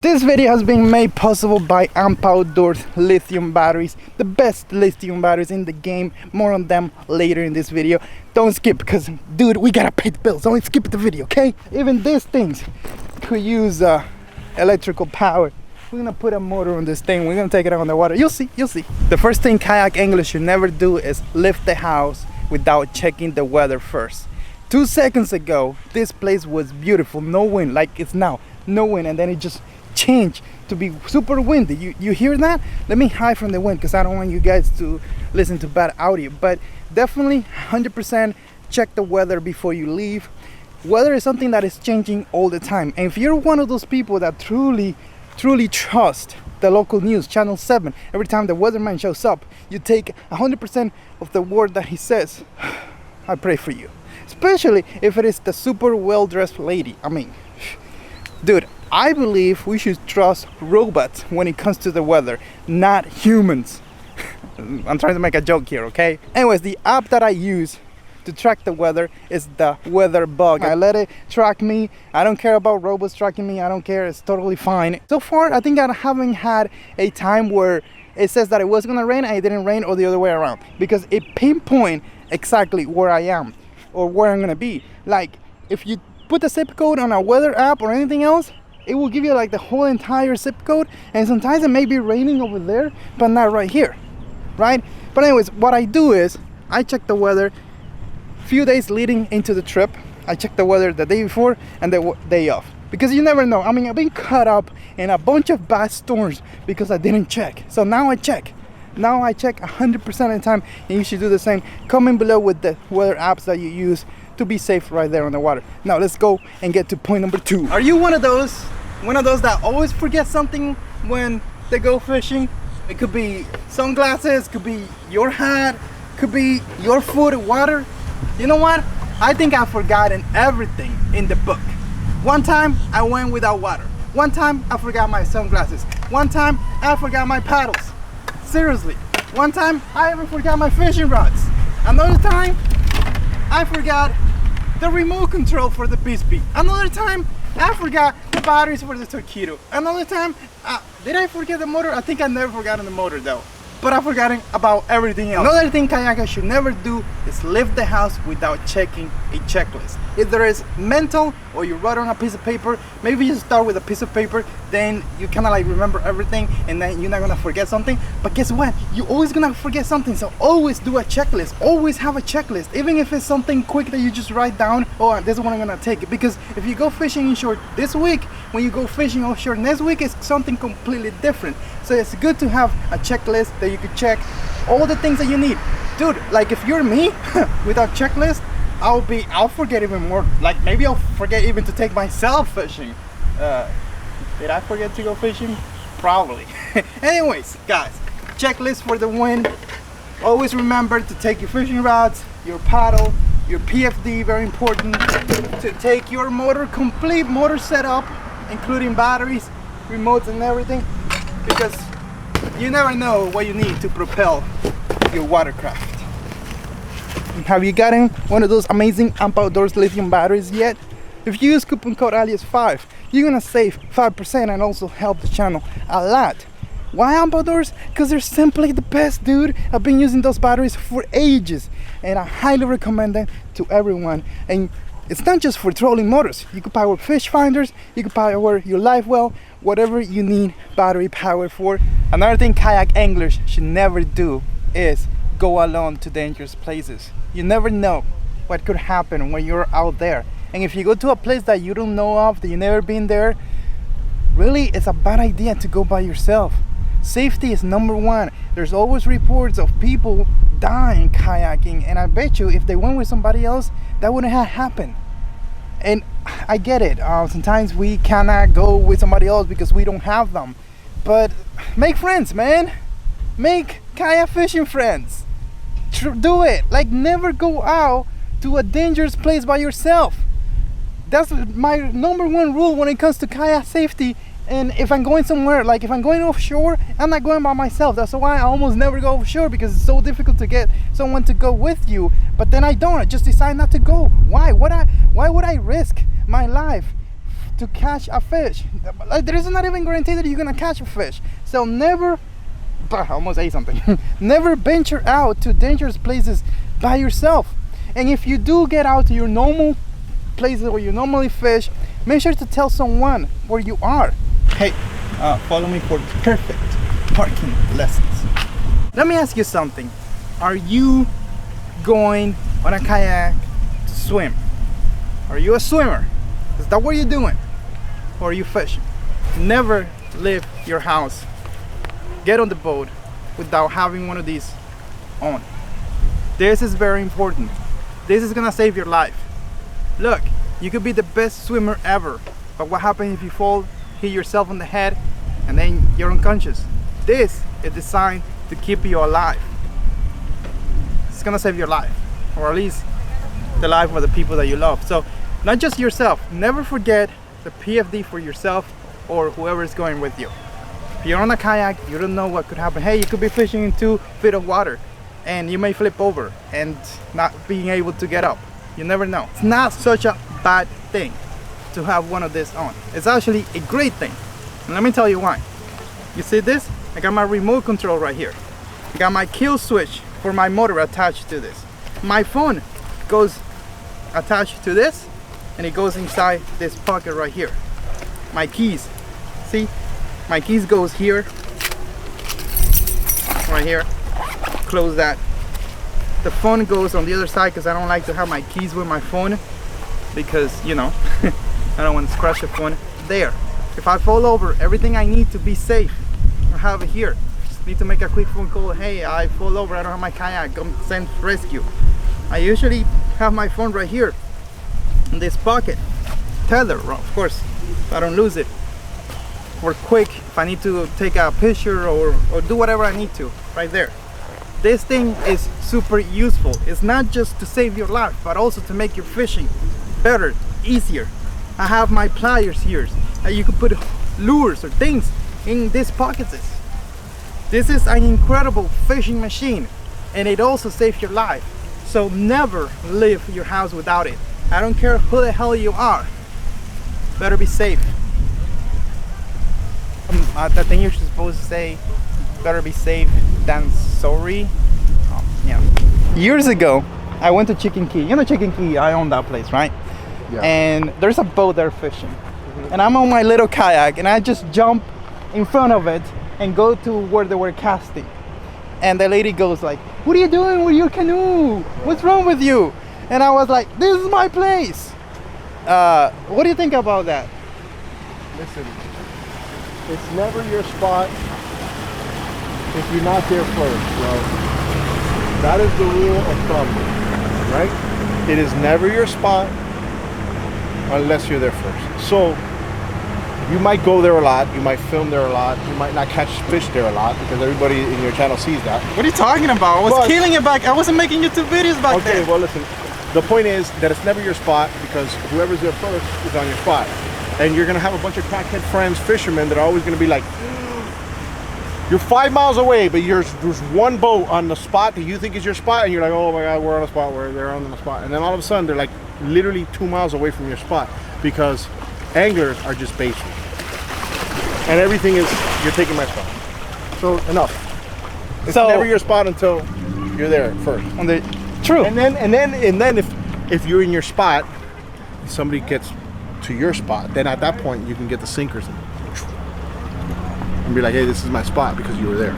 This video has been made possible by Amp Outdoors lithium batteries, the best lithium batteries in the game. More on them later in this video. Don't skip because, dude, we gotta pay the bills. Don't skip the video, okay? Even these things could use electrical power. We're gonna put a motor on this thing. We're gonna take it out on the water. You'll see, you'll see. The first thing kayak anglers should never do is lift the house without checking the weather first. 2 seconds ago, this place was beautiful, no wind, like it's now, no wind, and then it just changed to be super windy. You hear that? Let me hide from the wind because I don't want you guys to listen to bad audio, but definitely 100% check the weather before you leave. Weather is something that is changing all the time, and if you're one of those people that truly trust the local news, Channel 7, every time the weatherman shows up, you take 100% of the word that he says. I pray for you, especially if it is the super well-dressed lady. I mean, dude, I believe we should trust robots when it comes to the weather, not humans. I'm trying to make a joke here, okay? Anyways, the app that I use to track the weather is the weather bug. I let it track me. I don't care about robots tracking me. I don't care. It's totally fine. So far, I think I haven't had a time where it says that it was gonna rain and it didn't rain, or the other way around, because it pinpoints exactly where I am or where I'm gonna be. Like, if you put the zip code on a weather app or anything else, it will give you like the whole entire zip code, and sometimes it may be raining over there but not right here, right? But anyways, what I do is I check the weather few days leading into the trip. I check the weather the day before and the day off, because you never know. I mean, I've been caught up in a bunch of bad storms because I didn't check. So now I check 100% of the time, and you should do the same. Comment below with the weather apps that you use to be safe right there on the water. Now let's go and get to point number 2. Are you one of those that always forget something when they go fishing? It could be sunglasses, could be your hat, could be your food, water. You know what? I think I've forgotten everything in the book. One time I went without water. One time I forgot my sunglasses. One time I forgot my paddles. Seriously. One time I even forgot my fishing rods. Another time I forgot the remote control for the Bixpy. Another time I forgot the batteries for the Torpedo. Another time, did I forget the motor? I think I never forgotten the motor though, but I've forgotten about everything else. Another thing kayakers should never do is leave the house without checking a checklist. If there is mental, or you write on a piece of paper, maybe you start with a piece of paper, then you kind of like remember everything, and then you're not gonna forget something. But guess what? You're always gonna forget something, so always do a checklist. Always have a checklist, even if it's something quick that you just write down. Oh, this is what I'm gonna take. Because if you go fishing inshore this week, when you go fishing offshore next week, it's something completely different. So it's good to have a checklist that you could check all the things that you need. Dude, like if you're me, without checklist, I'll forget even more. Like maybe I'll forget even to take myself fishing. Did I forget to go fishing? Probably. Anyways, guys, checklist for the win. Always remember to take your fishing rods, your paddle, your PFD, very important. To take your motor, complete motor setup, including batteries, remotes and everything, because you never know what you need to propel your watercraft. Have you gotten one of those amazing Amp Outdoors lithium batteries yet? If you use coupon code Aliex5, you're gonna save 5% and also help the channel a lot. Why Amp Outdoors? Because they're simply the best, dude. I've been using those batteries for ages, and I highly recommend them to everyone. And it's not just for trolling motors. You could power fish finders, you could power your live well, whatever you need battery power for. Another thing kayak anglers should never do is go alone to dangerous places. You never know what could happen when you're out there. And if you go to a place that you don't know of, that you've never been there, really it's a bad idea to go by yourself. Safety is number one. There's always reports of people dying kayaking, and I bet you if they went with somebody else, that wouldn't have happened. And I get it, sometimes we cannot go with somebody else because we don't have them, but make friends, man. Make kayak fishing friends. Do it. Like, never go out to a dangerous place by yourself. That's my number one rule when it comes to kayak safety. And if I'm going somewhere, like if I'm going offshore, I'm not going by myself. That's why I almost never go offshore, because it's so difficult to get someone to go with you. But then I don't. I just decide not to go. Why would I risk my life to catch a fish. Like, there is not even guarantee that you're gonna catch a fish. So never, I almost ate something. Never venture out to dangerous places by yourself. And if you do get out to your normal places where you normally fish, make sure to tell someone where you are. Hey, follow me for perfect parking lessons. Let me ask you something. Are you going on a kayak to swim? Are you a swimmer? Is that what you're doing? Or are you fishing? Never leave your house, get on the boat without having one of these on. This is very important. This is gonna save your life. Look, you could be the best swimmer ever, but what happens if you fall, hit yourself on the head, and then you're unconscious? This is designed to keep you alive. It's gonna save your life, or at least the life of the people that you love. So, not just yourself. Never forget the PFD for yourself or whoever is going with you. If you're on a kayak, you don't know what could happen. Hey, you could be fishing in 2 feet of water and you may flip over and not being able to get up. You never know. It's not such a bad thing to have one of this on. It's actually a great thing. And let me tell you why. You see this? I got my remote control right here. I got my kill switch for my motor attached to this. My phone goes attached to this, and it goes inside this pocket right here. My keys, see? My keys goes here, right here. Close that. The phone goes on the other side because I don't like to have my keys with my phone because, you know, I don't want to scratch the phone. There. If I fall over, everything I need to be safe, I have it here. Just need to make a quick phone call. Hey, I fall over, I don't have my kayak, come send rescue. I usually have my phone right here in this pocket. Tether, of course, so I don't lose it. Or quick, if I need to take a picture or do whatever I need to, right there. This thing is super useful. It's not just to save your life, but also to make your fishing better, easier. I have my pliers here. You can put lures or things in these pockets. This is an incredible fishing machine, and it also saves your life. So never leave your house without it. I don't care who the hell you are. Better be safe. I think you're supposed to say, better be safe than sorry. Yeah. Years ago, I went to Chicken Key. You know Chicken Key, I own that place, right? Yeah. And there's a boat there fishing. Mm-hmm. And I'm on my little kayak and I just jump in front of it and go to where they were casting. And the lady goes like, what are you doing with your canoe? What's wrong with you? And I was like, this is my place. What do you think about that? Listen, it's never your spot if you're not there first, bro. That is the rule of thumb, right? It is never your spot unless you're there first. So you might go there a lot, you might film there a lot, you might not catch fish there a lot because everybody in your channel sees that. What are you talking about? I was killing it back. I wasn't making YouTube videos back then. Okay, well listen, the point is that it's never your spot because whoever's there first is on your spot. And you're gonna have a bunch of crackhead friends, fishermen, that are always gonna be like, you're 5 miles away, but there's one boat on the spot that you think is your spot, and you're like, oh my God, we're on a spot, they're on the spot. And then all of a sudden, they're like literally 2 miles away from your spot because anglers are just basic. And everything is, you're taking my spot. So enough. It's never your spot until you're there first. True. And then if you're in your spot, somebody gets to your spot, then at that point you can get the sinkers and be like, hey, this is my spot because you were there.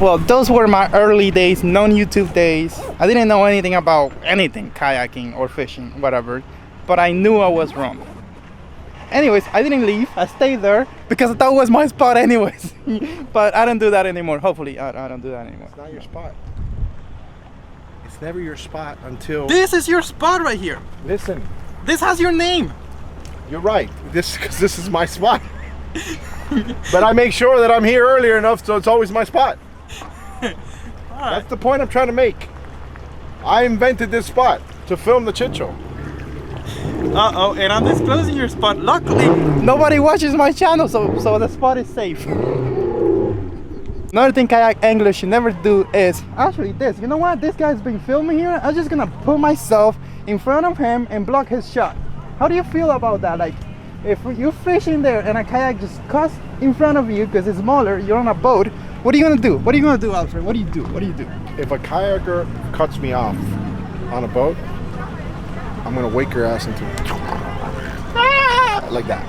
Well, those were my early days, non-YouTube days. I didn't know anything about anything, kayaking or fishing, whatever, but I knew I was wrong. Anyways, I didn't leave. I stayed there because that was my spot anyways. But I don't do that anymore. Hopefully, I don't do that anymore. It's not your spot. It's never your spot until... This is your spot right here. Listen. This has your name. You're right. This is my spot. But I make sure that I'm here earlier enough so it's always my spot. That's the point I'm trying to make. I invented this spot to film the Chitshow. Uh-oh, and I'm disclosing your spot. Luckily, nobody watches my channel, so the spot is safe. Another thing kayak anglers should never do is actually this. You know what? This guy's been filming here. I'm just gonna put myself in front of him and block his shot. How do you feel about that? Like, if you're fishing there and a kayak just cuts in front of you because it's smaller, you're on a boat, what are you gonna do? What are you gonna do, Alfred? What do you do? What do you do? If a kayaker cuts me off on a boat, I'm gonna wake your ass into like that.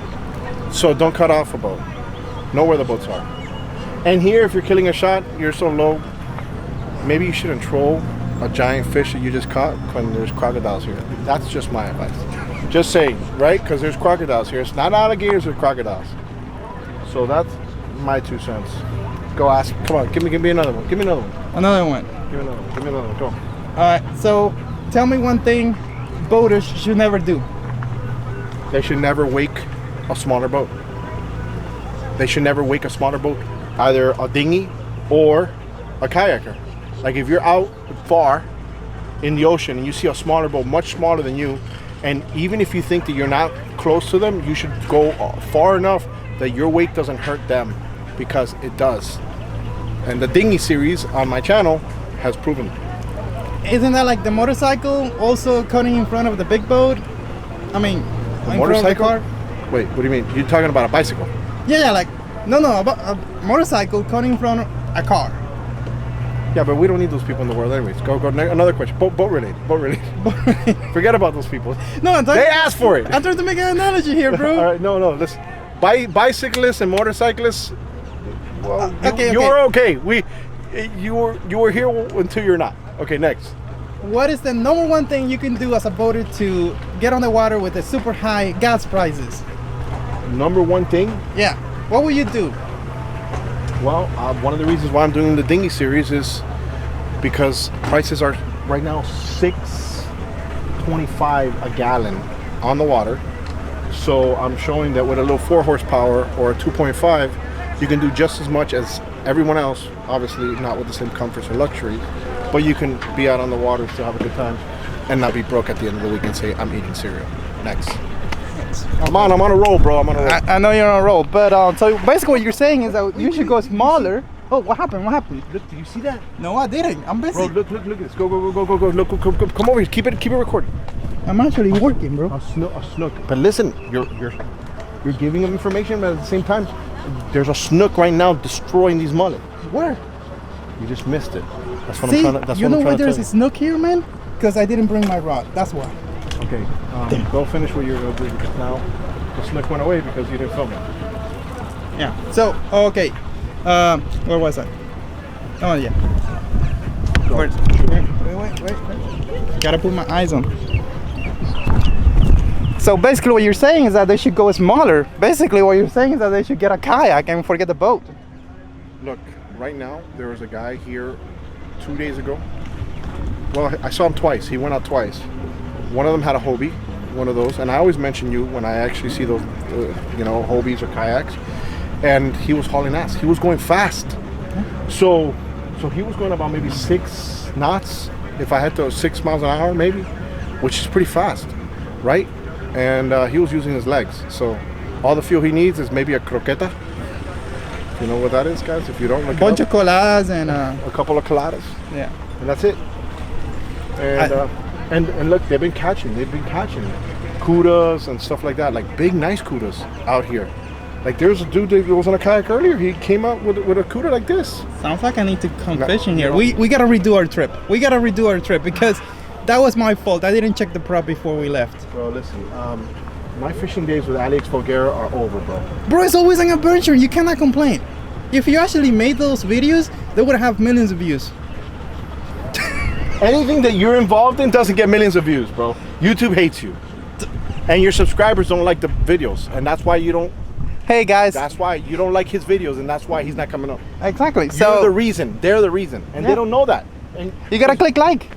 So don't cut off a boat. Know where the boats are. And here, if you're killing a shot, you're so low, maybe you shouldn't troll a giant fish that you just caught when there's crocodiles here. That's just my advice. Just saying, right? Because there's crocodiles here. It's not alligators, there's crocodiles. So that's my 2 cents. Go ask. Come on, give me another one. Give me another one. Another one. Give me another one. Give me another one. Go. Alright, so tell me one thing boaters should never do. They should never wake a smaller boat. They should never wake a smaller boat. Either a dinghy or a kayaker. Like if you're out far in the ocean and you see a smaller boat, much smaller than you, and even if you think that you're not close to them, you should go far enough that your weight doesn't hurt them, because it does. And the dinghy series on my channel has proven it. Isn't that like the motorcycle also cutting in front of the big boat? I mean, in front of the car? Wait, what do you mean? You're talking about a bicycle? Yeah, like, no, about a motorcycle cutting in front of a car. Yeah, but we don't need those people in the world anyways. Go, another question. Boat related. Forget about those people. No, they asked for it. I'm trying to make an analogy here, bro. All right, no, listen. Bicyclists and motorcyclists, well, you were okay. You were here until you're not. Okay, next. What is the number one thing you can do as a boater to get on the water with the super high gas prices? Number one thing? Yeah. What will you do? Well, one of the reasons why I'm doing the dinghy series is because prices are right now $6.25 a gallon on the water. So I'm showing that with a little 4 horsepower or a 2.5, you can do just as much as everyone else. Obviously not with the same comforts or luxuries, but you can be out on the water, still have a good time, and not be broke at the end of the week and say, I'm eating cereal. Next. I'm on a roll, bro. I'm on a roll. I know you're on a roll, but so basically what you're saying is that you should go smaller. Oh, what happened? What happened? Look, do you see that? No, I didn't. I'm busy. Bro, look at this. Go. Look, come over here. Keep it recording. I'm actually working, bro. A snook. But listen, you're giving them information, but at the same time, there's a snook right now destroying these mullets. Where? You just missed it. That's what See, I'm trying to. That's you what know I'm why trying to there's tell a snook here, man? Because I didn't bring my rod. That's why. Okay. Go finish what you're gonna do, because now the snook went away because you didn't film it. Yeah. So okay. Where was I? Oh yeah. Wait. Gotta put my eyes on. So basically what you're saying is that they should go smaller. Basically what you're saying is that they should get a kayak and forget the boat. Look, right now there was a guy here 2 days ago. Well, I saw him twice. He went out twice. One of them had a Hobie, one of those, and I always mention you when I actually see those, Hobies or kayaks. And he was hauling ass. He was going fast. So he was going about maybe 6 knots, if I had to, 6 miles an hour maybe, which is pretty fast, right? And he was using his legs. So all the fuel he needs is maybe a croqueta. You know what that is, guys? If you don't, look a bunch of coladas and a couple of coladas. Yeah. And that's it. And look, they've been catching cudas and stuff like that, like big nice cudas out here. Like there's a dude that was on a kayak earlier. He came out with a cuda like this. Sounds like I need to come fishing here. We gotta redo our trip. Because that was my fault. I didn't check the prop before we left. Bro, listen. My fishing days with Aliex Folgueira are over, bro. Bro, it's always an adventure. You cannot complain. If you actually made those videos, they would have millions of views. Anything that you're involved in doesn't get millions of views, bro. YouTube hates you. And your subscribers don't like the videos. And that's why you don't. Hey, guys. That's why you don't like his videos, and that's why he's not coming up. Exactly. You're the reason. They're the reason. And they don't know that. And you gotta click like.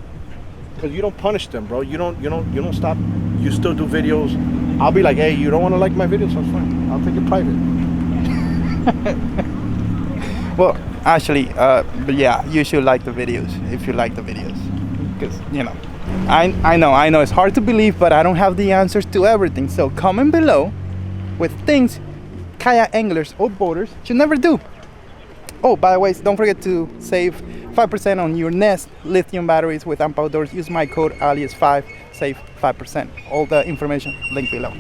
Because you don't punish them, bro. You don't stop. You still do videos. I'll be like, hey, you don't want to like my videos? That's fine. I'll take it private. Well, actually, but yeah, you should like the videos if you like the videos. Because, I know it's hard to believe, but I don't have the answers to everything. So comment below with things kayak anglers or boaters should never do. Oh, by the way, don't forget to save 5% on your Nest lithium batteries with Amp Outdoors. Use my code Aliex5, save 5%. All the information linked below.